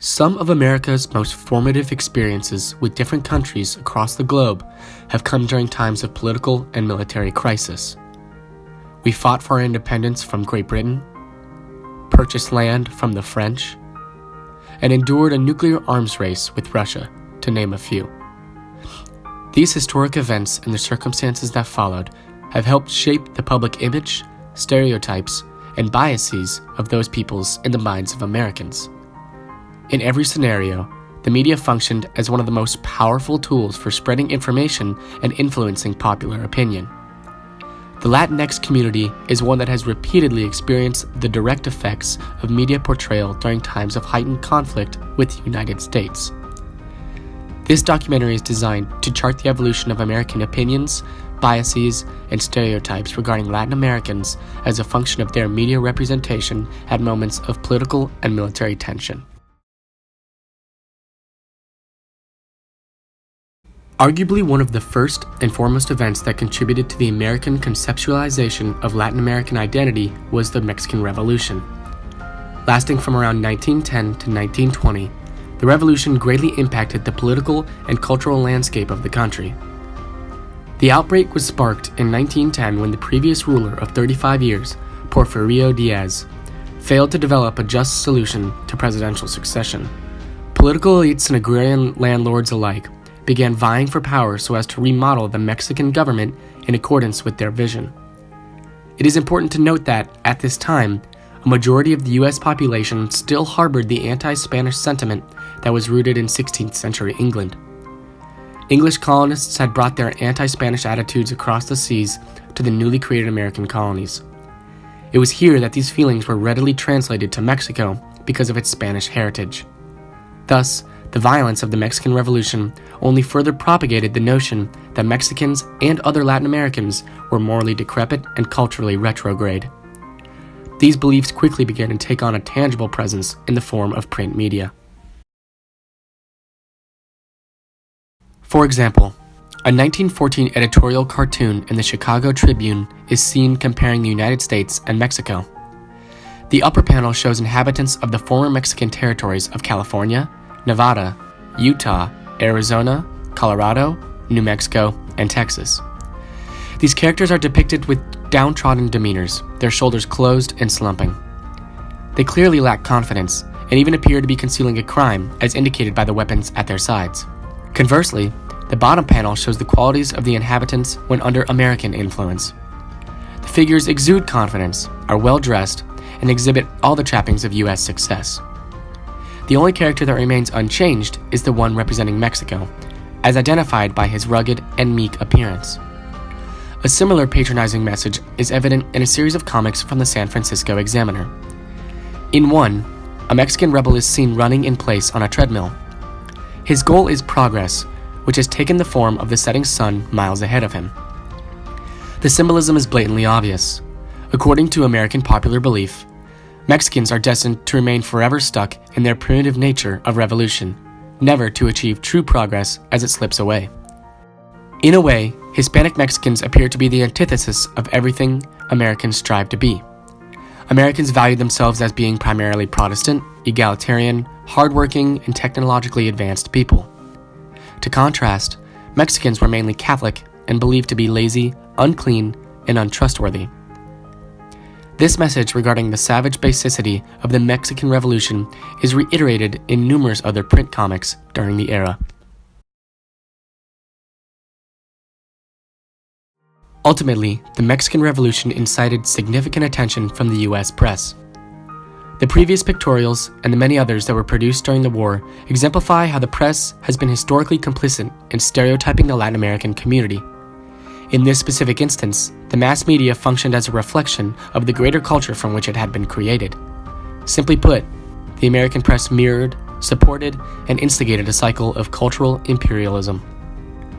Some of America's most formative experiences with different countries across the globe have come during times of political and military crisis. We fought for our independence from Great Britain, purchased land from the French, and endured a nuclear arms race with Russia, to name a few. These historic events and the circumstances that followed have helped shape the public image, stereotypes, and biases of those peoples in the minds of Americans. In every scenario, the media functioned as one of the most powerful tools for spreading information and influencing popular opinion. The Latinx community is one that has repeatedly experienced the direct effects of media portrayal during times of heightened conflict with the United States. This documentary is designed to chart the evolution of American opinions, biases, and stereotypes regarding Latin Americans as a function of their media representation at moments of political and military tension. Arguably one of the first and foremost events that contributed to the American conceptualization of Latin American identity was the Mexican Revolution. Lasting from around 1910 to 1920, the revolution greatly impacted the political and cultural landscape of the country. The outbreak was sparked in 1910 when the previous ruler of 35 years, Porfirio Diaz, failed to develop a just solution to presidential succession. Political elites and agrarian landlords alike began vying for power so as to remodel the Mexican government in accordance with their vision. It is important to note that, at this time, a majority of the U.S. population still harbored the anti-Spanish sentiment that was rooted in 16th century England. English colonists had brought their anti-Spanish attitudes across the seas to the newly created American colonies. It was here that these feelings were readily translated to Mexico because of its Spanish heritage. Thus, the violence of the Mexican Revolution only further propagated the notion that Mexicans and other Latin Americans were morally decrepit and culturally retrograde. These beliefs quickly began to take on a tangible presence in the form of print media. For example, a 1914 editorial cartoon in the Chicago Tribune is seen comparing the United States and Mexico. The upper panel shows inhabitants of the former Mexican territories of California, Nevada, Utah, Arizona, Colorado, New Mexico, and Texas. These characters are depicted with downtrodden demeanors, their shoulders closed and slumping. They clearly lack confidence and even appear to be concealing a crime as indicated by the weapons at their sides. Conversely, the bottom panel shows the qualities of the inhabitants when under American influence. The figures exude confidence, are well-dressed, and exhibit all the trappings of U.S. success. The only character that remains unchanged is the one representing Mexico, as identified by his rugged and meek appearance. A similar patronizing message is evident in a series of comics from the San Francisco Examiner. In one, a Mexican rebel is seen running in place on a treadmill. His goal is progress, which has taken the form of the setting sun miles ahead of him. The symbolism is blatantly obvious. According to American popular belief, Mexicans are destined to remain forever stuck in their primitive nature of revolution, never to achieve true progress as it slips away. In a way, Hispanic Mexicans appear to be the antithesis of everything Americans strive to be. Americans value themselves as being primarily Protestant, egalitarian, hardworking, and technologically advanced people. To contrast, Mexicans were mainly Catholic and believed to be lazy, unclean, and untrustworthy. This message regarding the savage basicity of the Mexican Revolution is reiterated in numerous other print comics during the era. Ultimately, the Mexican Revolution incited significant attention from the U.S. press. The previous pictorials and the many others that were produced during the war exemplify how the press has been historically complicit in stereotyping the Latin American community. In this specific instance, the mass media functioned as a reflection of the greater culture from which it had been created. Simply put, the American press mirrored, supported, and instigated a cycle of cultural imperialism.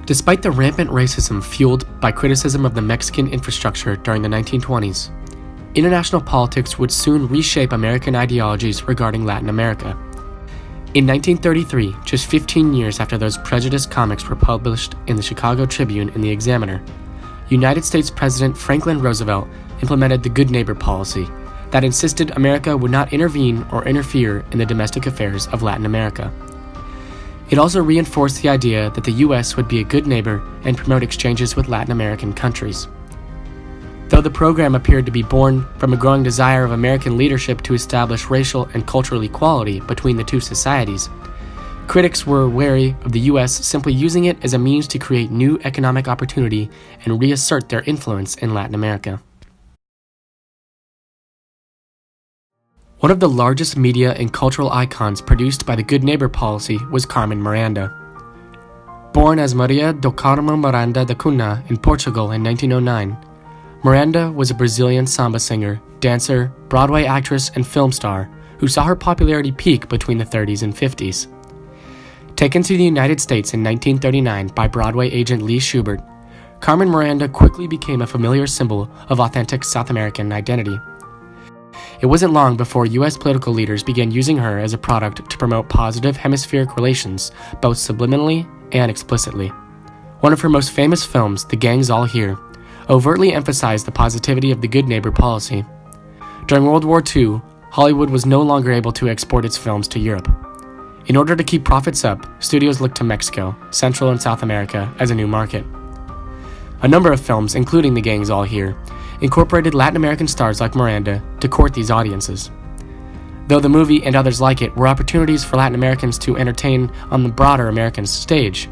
Despite the rampant racism fueled by criticism of the Mexican infrastructure during the 1920s, international politics would soon reshape American ideologies regarding Latin America. In 1933, just 15 years after those prejudiced comics were published in the Chicago Tribune and the Examiner, United States President Franklin Roosevelt implemented the Good Neighbor policy that insisted America would not intervene or interfere in the domestic affairs of Latin America. It also reinforced the idea that the U.S. would be a good neighbor and promote exchanges with Latin American countries. Though the program appeared to be born from a growing desire of American leadership to establish racial and cultural equality between the two societies, critics were wary of the U.S. simply using it as a means to create new economic opportunity and reassert their influence in Latin America. One of the largest media and cultural icons produced by the Good Neighbor policy was Carmen Miranda. Born as Maria do Carmo Miranda da Cunha in Portugal in 1909, Miranda was a Brazilian samba singer, dancer, Broadway actress, and film star who saw her popularity peak between the 30s and 50s. Taken to the United States in 1939 by Broadway agent Lee Schubert, Carmen Miranda quickly became a familiar symbol of authentic South American identity. It wasn't long before U.S. political leaders began using her as a product to promote positive hemispheric relations, both subliminally and explicitly. One of her most famous films, The Gang's All Here, overtly emphasized the positivity of the Good Neighbor policy. During World War II, Hollywood was no longer able to export its films to Europe. In order to keep profits up, studios looked to Mexico, Central and South America as a new market. A number of films, including The Gang's All Here, incorporated Latin American stars like Miranda to court these audiences. Though the movie and others like it were opportunities for Latin Americans to entertain on the broader American stage,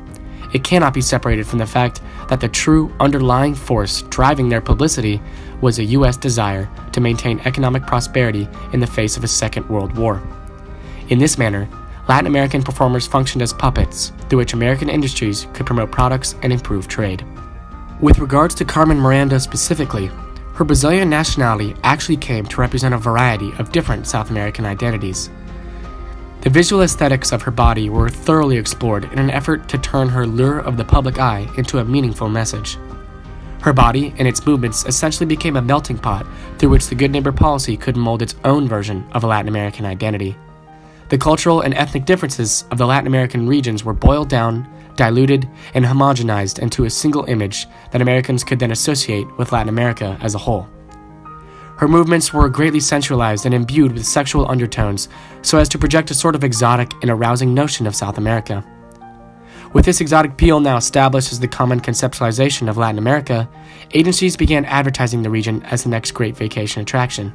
it cannot be separated from the fact that the true underlying force driving their publicity was a U.S. desire to maintain economic prosperity in the face of a Second World War. In this manner, Latin American performers functioned as puppets through which American industries could promote products and improve trade. With regards to Carmen Miranda specifically, her Brazilian nationality actually came to represent a variety of different South American identities. The visual aesthetics of her body were thoroughly explored in an effort to turn her lure of the public eye into a meaningful message. Her body and its movements essentially became a melting pot through which the Good Neighbor policy could mold its own version of a Latin American identity. The cultural and ethnic differences of the Latin American regions were boiled down, diluted, and homogenized into a single image that Americans could then associate with Latin America as a whole. Her movements were greatly sensualized and imbued with sexual undertones so as to project a sort of exotic and arousing notion of South America. With this exotic appeal now established as the common conceptualization of Latin America, agencies began advertising the region as the next great vacation attraction.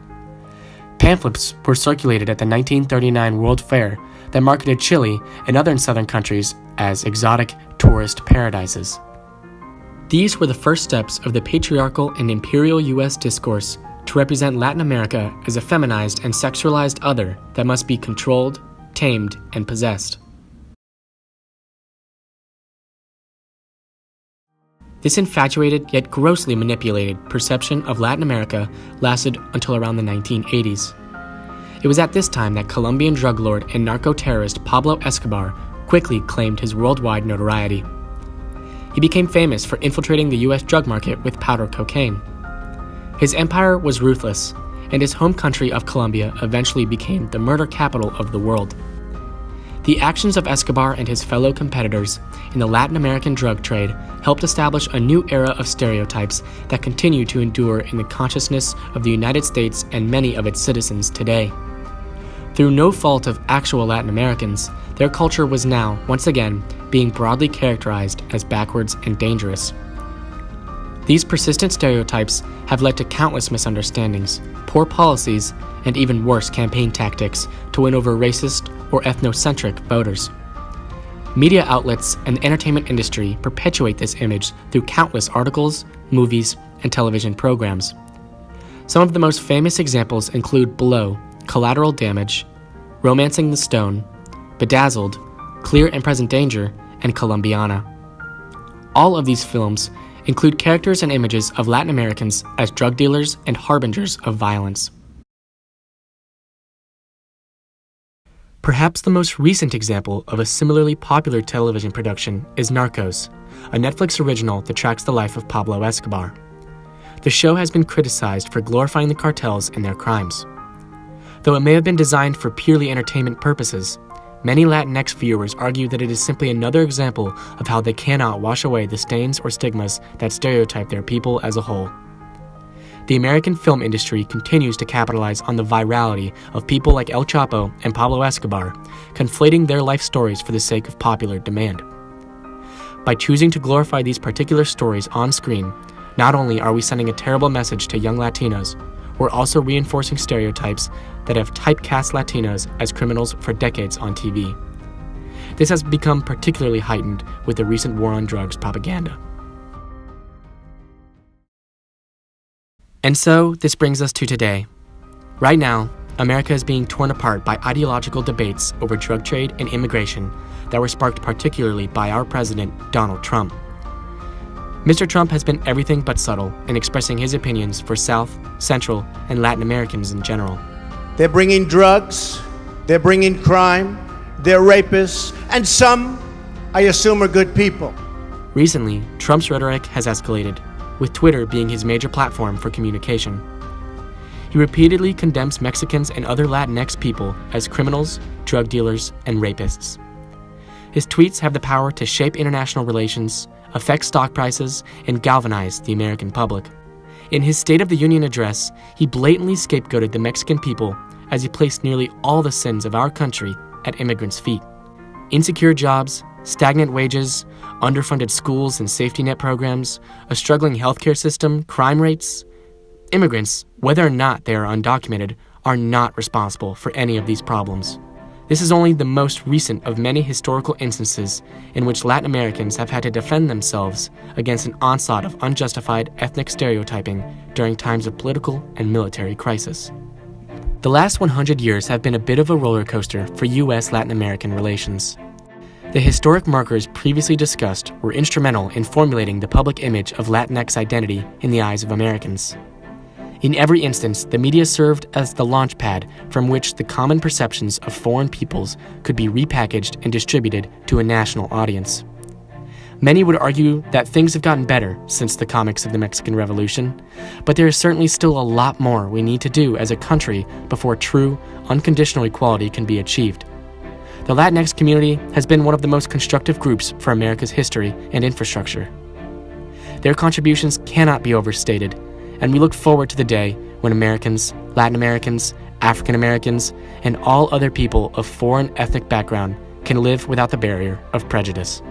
Pamphlets were circulated at the 1939 World Fair that marketed Chile and other southern countries as exotic tourist paradises. These were the first steps of the patriarchal and imperial U.S. discourse to represent Latin America as a feminized and sexualized other that must be controlled, tamed, and possessed. This infatuated yet grossly manipulated perception of Latin America lasted until around the 1980s. It was at this time that Colombian drug lord and narco-terrorist Pablo Escobar quickly claimed his worldwide notoriety. He became famous for infiltrating the U.S. drug market with powder cocaine. His empire was ruthless, and his home country of Colombia eventually became the murder capital of the world. The actions of Escobar and his fellow competitors in the Latin American drug trade helped establish a new era of stereotypes that continue to endure in the consciousness of the United States and many of its citizens today. Through no fault of actual Latin Americans, their culture was now, once again, being broadly characterized as backwards and dangerous. These persistent stereotypes have led to countless misunderstandings, poor policies, and even worse campaign tactics to win over racist or ethnocentric voters. Media outlets and the entertainment industry perpetuate this image through countless articles, movies, and television programs. Some of the most famous examples include Blow, Collateral Damage, Romancing the Stone, Bedazzled, Clear and Present Danger, and Colombiana. All of these films include characters and images of Latin Americans as drug dealers and harbingers of violence. Perhaps the most recent example of a similarly popular television production is Narcos, a Netflix original that tracks the life of Pablo Escobar. The show has been criticized for glorifying the cartels and their crimes. Though it may have been designed for purely entertainment purposes, many Latinx viewers argue that it is simply another example of how they cannot wash away the stains or stigmas that stereotype their people as a whole. The American film industry continues to capitalize on the virality of people like El Chapo and Pablo Escobar, conflating their life stories for the sake of popular demand. By choosing to glorify these particular stories on screen, not only are we sending a terrible message to young Latinos, we're also reinforcing stereotypes that have typecast Latinos as criminals for decades on TV. This has become particularly heightened with the recent war on drugs propaganda. And so, this brings us to today. Right now, America is being torn apart by ideological debates over drug trade and immigration that were sparked particularly by our president, Donald Trump. Mr. Trump has been everything but subtle in expressing his opinions for South, Central, and Latin Americans in general. They're bringing drugs, they're bringing crime, they're rapists, and some, I assume, are good people. Recently, Trump's rhetoric has escalated, with Twitter being his major platform for communication. He repeatedly condemns Mexicans and other Latinx people as criminals, drug dealers, and rapists. His tweets have the power to shape international relations, affect stock prices, and galvanize the American public. In his State of the Union address, he blatantly scapegoated the Mexican people as he placed nearly all the sins of our country at immigrants' feet. Insecure jobs, stagnant wages, underfunded schools and safety net programs, a struggling healthcare system, crime rates. Immigrants, whether or not they are undocumented, are not responsible for any of these problems. This is only the most recent of many historical instances in which Latin Americans have had to defend themselves against an onslaught of unjustified ethnic stereotyping during times of political and military crisis. The last 100 years have been a bit of a roller coaster for U.S.-Latin American relations. The historic markers previously discussed were instrumental in formulating the public image of Latinx identity in the eyes of Americans. In every instance, the media served as the launch pad from which the common perceptions of foreign peoples could be repackaged and distributed to a national audience. Many would argue that things have gotten better since the comics of the Mexican Revolution, but there is certainly still a lot more we need to do as a country before true, unconditional equality can be achieved. The Latinx community has been one of the most constructive groups for America's history and infrastructure. Their contributions cannot be overstated, and we look forward to the day when Americans, Latin Americans, African Americans, and all other people of foreign ethnic background can live without the barrier of prejudice.